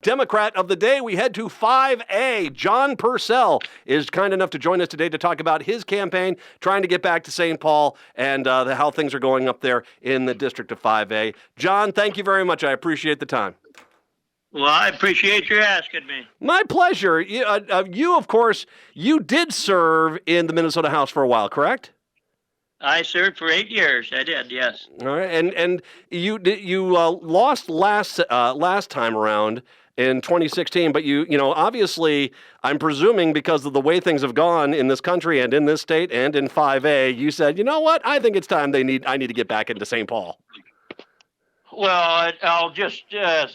Democrat of the day, we head to 5A. John Persell is kind enough to join us today to talk about his campaign, trying to get back to St. Paul and how things are going up there in the district of 5A. John, thank you very much. I appreciate the time. Well, I appreciate you asking me. My pleasure. You, of course, you did serve in the Minnesota House for a while, correct? I served for 8 years. I did, yes. All right, and you lost last time around in 2016, but you obviously, I'm presuming because of the way things have gone in this country and in this state and in 5A, you said, you know what, I think it's time I need to get back into St. Paul. Well, I'll just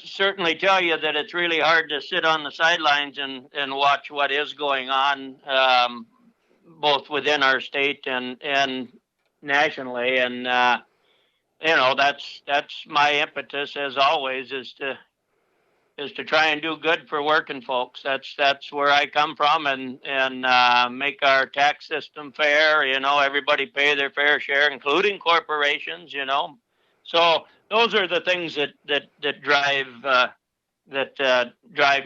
certainly tell you that it's really hard to sit on the sidelines and watch what is going on, both within our state and nationally. And that's my impetus, as always, is to try and do good for working folks. That's where I come from, and make our tax system fair. Everybody pay their fair share, including corporations. So those are the things that drive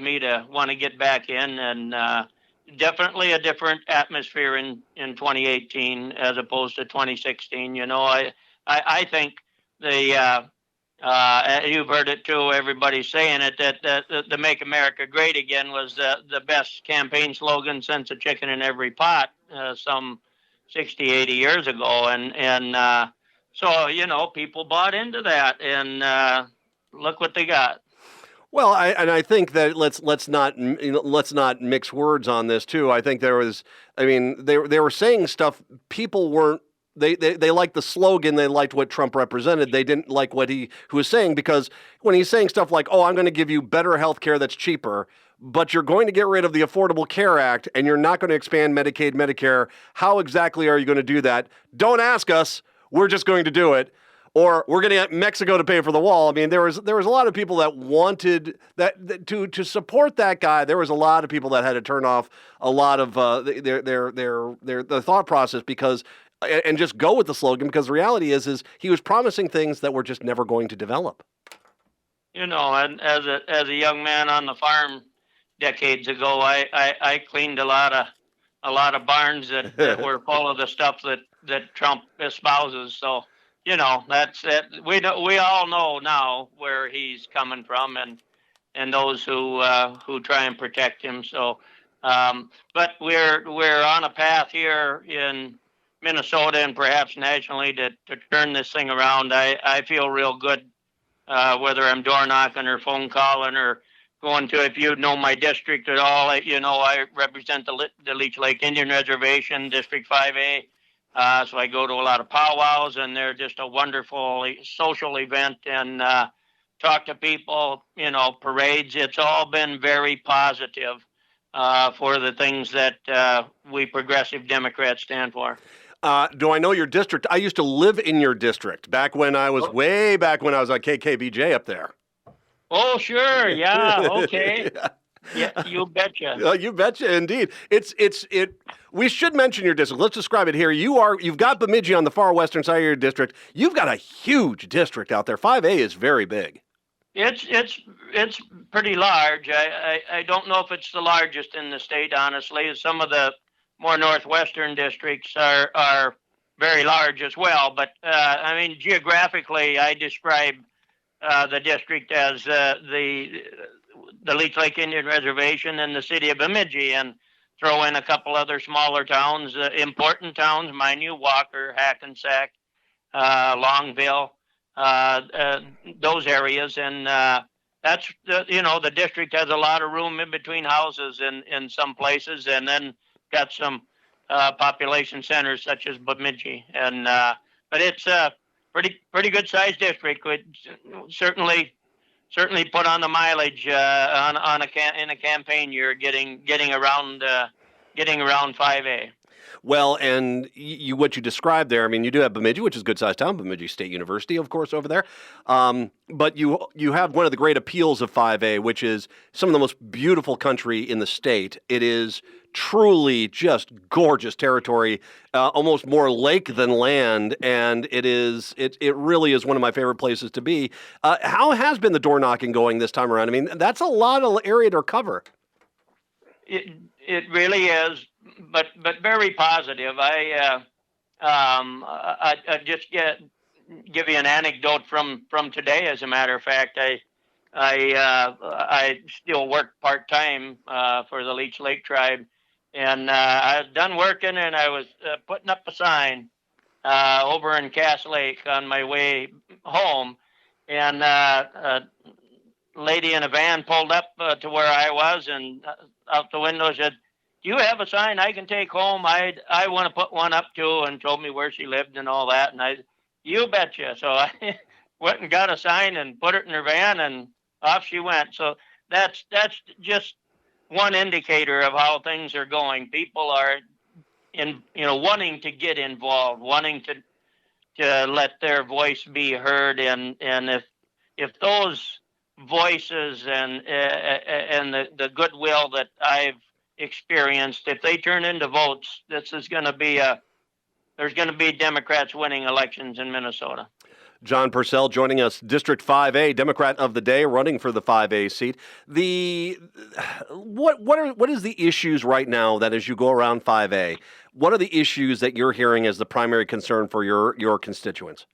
me to want to get back in, and definitely a different atmosphere in 2018 as opposed to 2016. I think you've heard it too, everybody's saying it, that the Make America Great Again was the best campaign slogan since a chicken in every pot some 60, 80 years ago. So, people bought into that, and look what they got. Well, I think that let's not mix words on this too. I think they were saying stuff people weren't. They liked the slogan. They liked what Trump represented. They didn't like what he was saying, because when he's saying stuff like, "Oh, I'm going to give you better health care that's cheaper, but you're going to get rid of the Affordable Care Act and you're not going to expand Medicaid, Medicare. How exactly are you going to do that? Don't ask us. We're just going to do it." Or we're going to get Mexico to pay for the wall. I mean, there was a lot of people that wanted that to support that guy. There was a lot of people that had to turn off a lot of their thought process and just go with the slogan, because the reality is he was promising things that were just never going to develop. And as a young man on the farm decades ago, I cleaned a lot of barns that were full of the stuff that Trump espouses. So. That's it. We all know now where he's coming from, and those who try and protect him. So, but we're on a path here in Minnesota and perhaps nationally to turn this thing around. I feel real good, whether I'm door knocking or phone calling or going to. If you know my district at all, I represent the Leech Lake Indian Reservation, District 5A. So I go to a lot of powwows, and they're just a wonderful social event, and talk to people, parades. It's all been very positive for the things that we progressive Democrats stand for. Do I know your district? I used to live in your district way back when I was on KKBJ up there. Oh, sure. Yeah. Okay. Yeah, you betcha. You betcha, indeed. We should mention your district. Let's describe it here. You've got Bemidji on the far western side of your district. You've got a huge district out there. 5A is very big. It's pretty large. I don't know if it's the largest in the state, honestly. Some of the more northwestern districts are very large as well. But geographically, I describe the district as the Leech Lake Indian Reservation and the city of Bemidji, and throw in a couple other smaller towns, important towns, mind you, Walker, Hackensack, Longville, those areas. And that's, the district has a lot of room in between houses in some places, and then got some population centers such as Bemidji. And but it's a pretty good sized district. Would certainly put on the mileage in a campaign year, getting around 5A. Well, and you what you described there, I mean, you do have Bemidji, which is a good-sized town, Bemidji State University, of course, over there. But you have one of the great appeals of 5A, which is some of the most beautiful country in the state. It is truly just gorgeous territory, almost more lake than land, and it really is one of my favorite places to be. How has been the door knocking going this time around? I mean, that's a lot of area to cover. It really is, but very positive. I just give you an anecdote from today. As a matter of fact, I still work part time for the Leech Lake Tribe, and I was done working, and I was putting up a sign over in Cass Lake on my way home, and a lady in a van pulled up to where I was, and out the window said, "Do you have a sign I can take home? I want to put one up too," and told me where she lived and all that. And you betcha. So I went and got a sign and put it in her van, and off she went. So that's just one indicator of how things are going. People are wanting to get involved, wanting to let their voice be heard, and if those voices and the goodwill that I've experienced, if they turn into votes, this is going to be there's going to be Democrats winning elections in Minnesota. John Persell joining us, District 5A, Democrat of the day, running for the 5A seat. What is the issues right now that as you go around 5A, what are the issues that you're hearing as the primary concern for your constituents?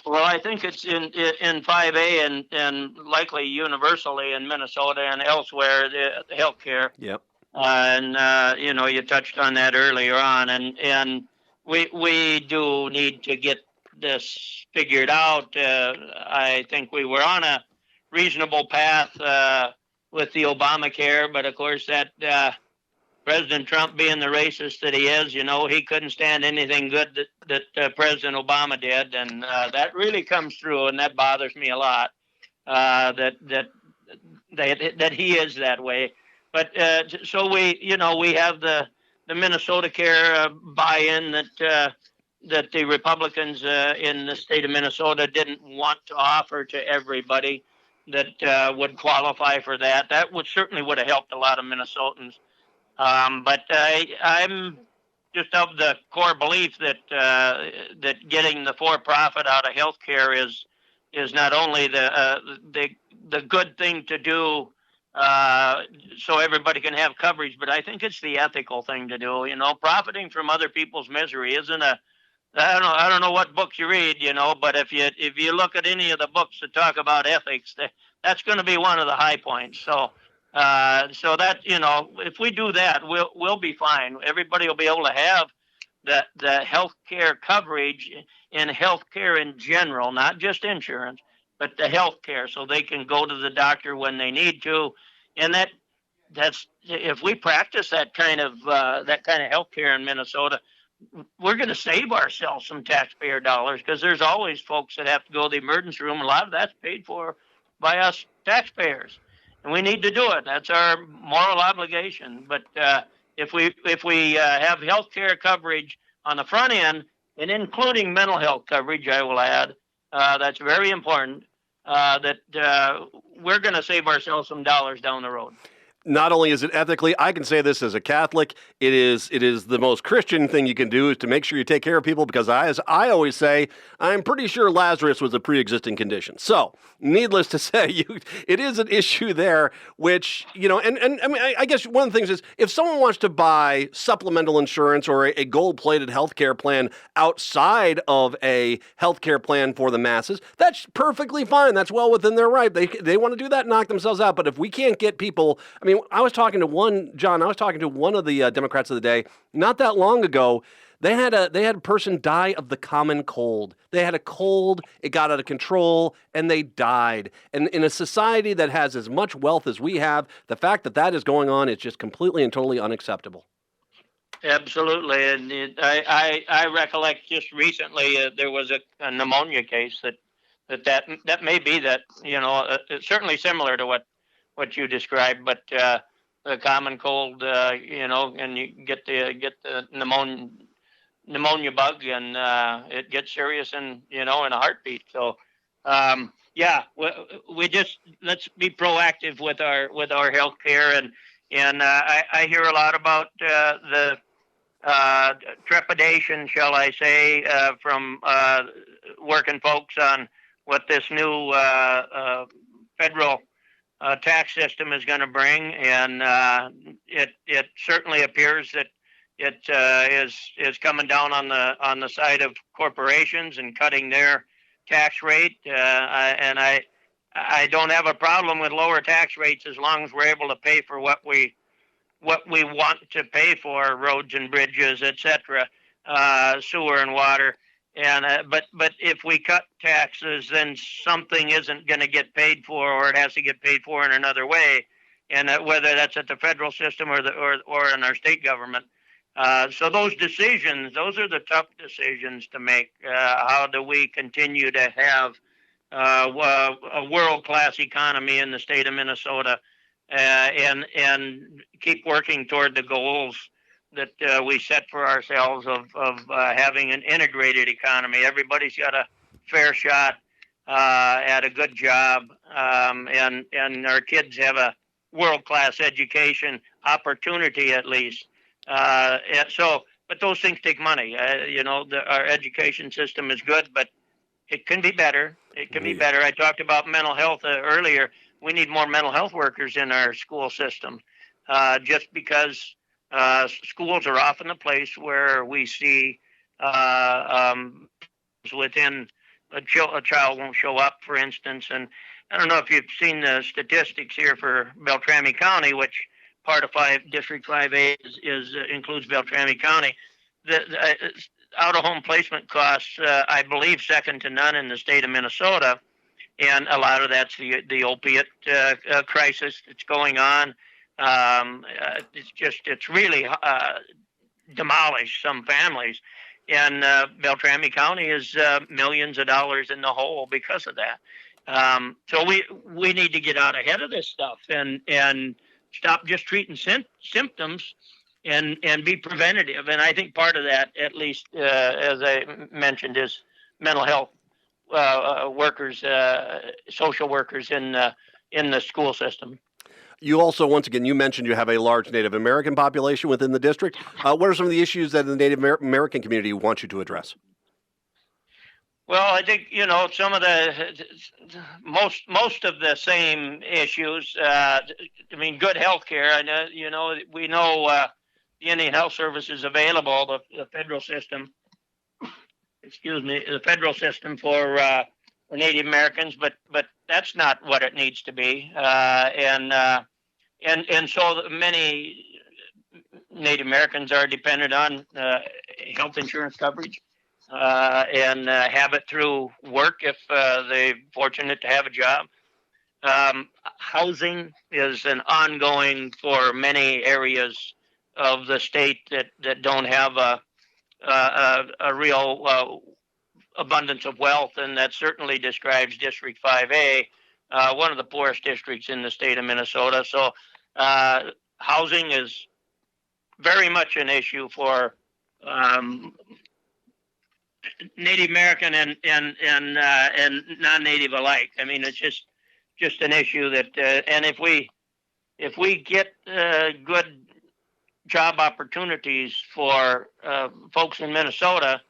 Well, I think it's in 5A and likely universally in Minnesota and elsewhere, the healthcare. Yep. And you touched on that earlier on, and we do need to get this figured out. I think we were on a reasonable path with the Obamacare, but of course that President Trump, being the racist that he is, he couldn't stand anything good that President Obama did, and that really comes through, and that bothers me a lot. That he is that way. But so we have the Minnesota Care buy-in that the Republicans in the state of Minnesota didn't want to offer to everybody that would qualify for that. That certainly would have helped a lot of Minnesotans. But I'm just of the core belief that getting the for-profit out of healthcare is not only the good thing to do so everybody can have coverage, but I think it's the ethical thing to do. Profiting from other people's misery isn't I don't know what books you read, but if you look at any of the books that talk about ethics, that's going to be one of the high points. So that, if we do that, we'll be fine. Everybody will be able to have the health care coverage in health care in general, not just insurance, but the health care, so they can go to the doctor when they need to. And that's if we practice that kind of health care in Minnesota, we're going to save ourselves some taxpayer dollars, because there's always folks that have to go to the emergency room. A lot of that's paid for by us taxpayers, and we need to do it. That's our moral obligation. But if we have health care coverage on the front end, and including mental health coverage, I will add, that's very important, that we're going to save ourselves some dollars down the road. Not only is it ethically, I can say this as a Catholic, it is the most Christian thing you can do, is to make sure you take care of people, because as I always say, I'm pretty sure Lazarus was a pre-existing condition. So, needless to say, it is an issue there, which, and I mean, I guess one of the things is, if someone wants to buy supplemental insurance or a gold-plated healthcare plan outside of a healthcare plan for the masses, that's perfectly fine. That's well within their right. They want to do that, knock themselves out. But if we can't get people, I mean, I was talking to one of the Democrats of the day not that long ago. They had a person die of the common cold. They had a cold, it got out of control, and they died. And in a society that has as much wealth as we have, the fact that is going on is just completely and totally unacceptable. Absolutely, and I recollect just recently there was a pneumonia case that may be that, it's certainly similar to what you described, but a common cold, and you get the pneumonia bug, and it gets serious in a heartbeat. So, yeah, we just let's be proactive with our health care, and I hear a lot about the trepidation, shall I say, from working folks on what this new federal tax system is going to bring, and it certainly appears that it is coming down on the side of corporations and cutting their tax rate. And I don't have a problem with lower tax rates as long as we're able to pay for what we want to pay for, roads and bridges, etc., sewer and water. And but if we cut taxes, then something isn't going to get paid for, or it has to get paid for in another way, and whether that's at the federal system or in our state government. So those are the tough decisions to make. How do we continue to have a world-class economy in the state of Minnesota, and keep working toward the goals that we set for ourselves of having an integrated economy. Everybody's got a fair shot at a good job, and our kids have a world-class education opportunity at least. But those things take money. Our education system is good, but it can be better. It can be better. I talked about mental health earlier. We need more mental health workers in our school system, just because schools are often the place where we see within a child won't show up, for instance. And I don't know if you've seen the statistics here for Beltrami County, which part of District 5A includes Beltrami County. The out-of-home placement costs, I believe, second to none in the state of Minnesota. And a lot of that's the opiate crisis that's going on. It's really demolished some families, and Beltrami County is millions of dollars in the hole because of that. So we need to get out ahead of this stuff and stop just treating symptoms and be preventative. And I think part of that, at least as I mentioned, is mental health workers, social workers in the school system. You also, once again, you mentioned you have a large Native American population within the district. What are some of the issues that the Native American community wants you to address? Well, I think some of the most of the same issues. Good health care. I know we know the Indian Health Service is available. The federal system. Excuse me, the federal system for Native Americans, but that's not what it needs to be. And so many Native Americans are dependent on health insurance coverage and have it through work if they're fortunate to have a job. Housing is an ongoing for many areas of the state that don't have a real abundance of wealth, and that certainly describes District 5A, one of the poorest districts in the state of Minnesota. So housing is very much an issue for Native American and non-Native alike. I mean, it's just an issue that, and if we get good job opportunities for folks in Minnesota,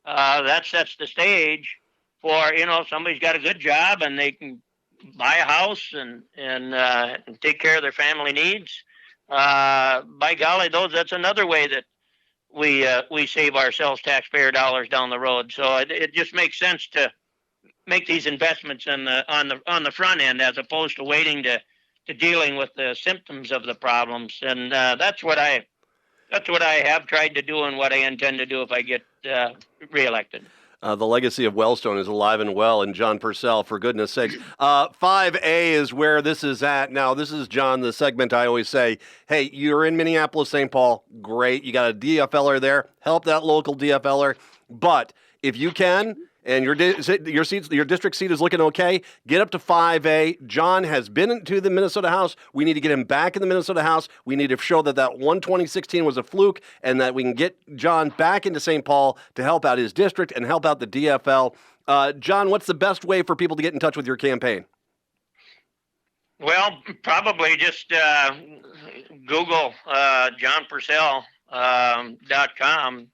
that sets the stage for somebody's got a good job and they can buy a house and take care of their family needs. By golly, that's another way that we save ourselves taxpayer dollars down the road. So it just makes sense to make these investments on the front end as opposed to waiting to dealing with the symptoms of the problems. And that's what I have tried to do and what I intend to do if I get reelected. The legacy of Wellstone is alive and well, and John Persell, for goodness sakes. 5A is where this is at. Now, this is, John, the segment I always say, hey, you're in Minneapolis, St. Paul, great. You got a DFLer there. Help that local DFLer. But if you can, and your district seat is looking okay, get up to 5A. John has been to the Minnesota House. We need to get him back in the Minnesota House. We need to show that 2016 was a fluke, and that we can get John back into St. Paul to help out his district and help out the DFL. John, what's the best way for people to get in touch with your campaign? Well, probably just Google johnpersell.com.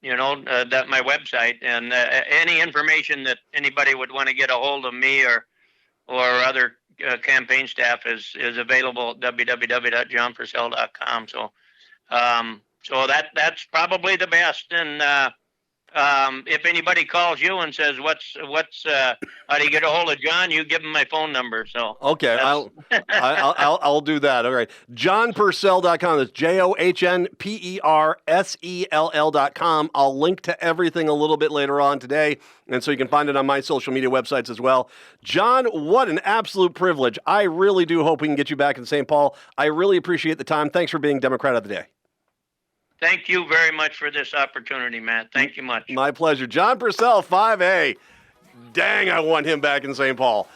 That my website, and any information that anybody would want to get a hold of me or other campaign staff is available at www.johnpersell.com. So that's probably the best. And if anybody calls you and says how do you get a hold of John, you give him my phone number. So okay, I'll do that. All right, johnpersell.com. That's JOHNPERSELL.com. I'll link to everything a little bit later on today, and so you can find it on my social media websites as well. John, what an absolute privilege. I really do hope we can get you back in St. Paul. I really appreciate the time. Thanks for being Democrat of the Day. Thank you very much for this opportunity, Matt. Thank you much. My pleasure. John Persell, 5A. Dang, I want him back in St. Paul.